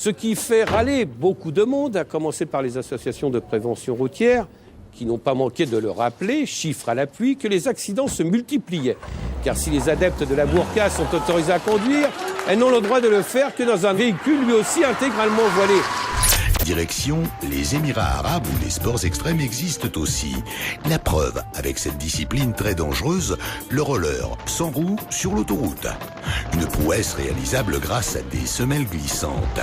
Ce qui fait râler beaucoup de monde, à commencer par les associations de prévention routière, qui n'ont pas manqué de le rappeler, chiffres à l'appui, que les accidents se multipliaient. Car si les adeptes de la burqa sont autorisés à conduire, elles n'ont le droit de le faire que dans un véhicule lui aussi intégralement voilé. Direction, les Émirats arabes où les sports extrêmes existent aussi. La preuve, avec cette discipline très dangereuse, le roller sans roue sur l'autoroute. Une prouesse réalisable grâce à des semelles glissantes.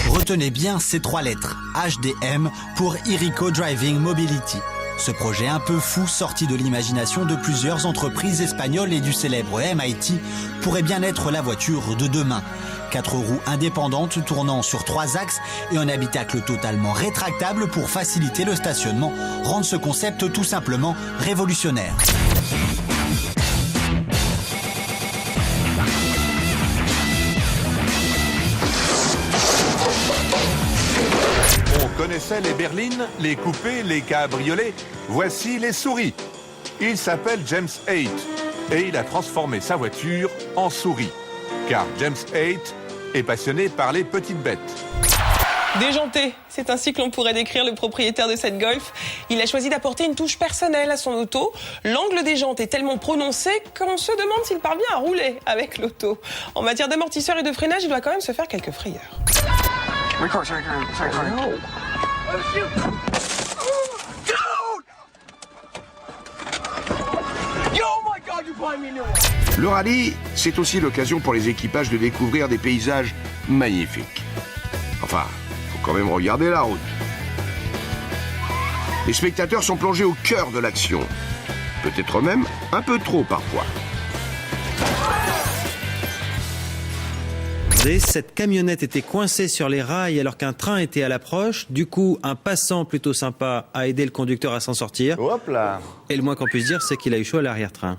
Retenez bien ces 3 lettres, HDM, pour Irico Driving Mobility. Ce projet un peu fou, sorti de l'imagination de plusieurs entreprises espagnoles et du célèbre MIT, pourrait bien être la voiture de demain. 4 roues indépendantes tournant sur 3 axes et un habitacle totalement rétractable pour faciliter le stationnement rendent ce concept tout simplement révolutionnaire. On connaissait les berlines, les coupés, les cabriolets. Voici les souris. Il s'appelle James 8 et il a transformé sa voiture en souris. Car James 8 est passionné par les petites bêtes. Déjanté, c'est ainsi que l'on pourrait décrire le propriétaire de cette Golf. Il a choisi d'apporter une touche personnelle à son auto. L'angle des jantes est tellement prononcé qu'on se demande s'il parvient à rouler avec l'auto. En matière d'amortisseur et de freinage, il doit quand même se faire quelques frayeurs. Le rallye, c'est aussi l'occasion pour les équipages de découvrir des paysages magnifiques. Enfin, faut quand même regarder la route. Les spectateurs sont plongés au cœur de l'action. Peut-être même un peu trop parfois. Cette camionnette était coincée sur les rails alors qu'un train était à l'approche. Du coup, un passant plutôt sympa a aidé le conducteur à s'en sortir. Hop là. Et le moins qu'on puisse dire, c'est qu'il a eu chaud à l'arrière-train.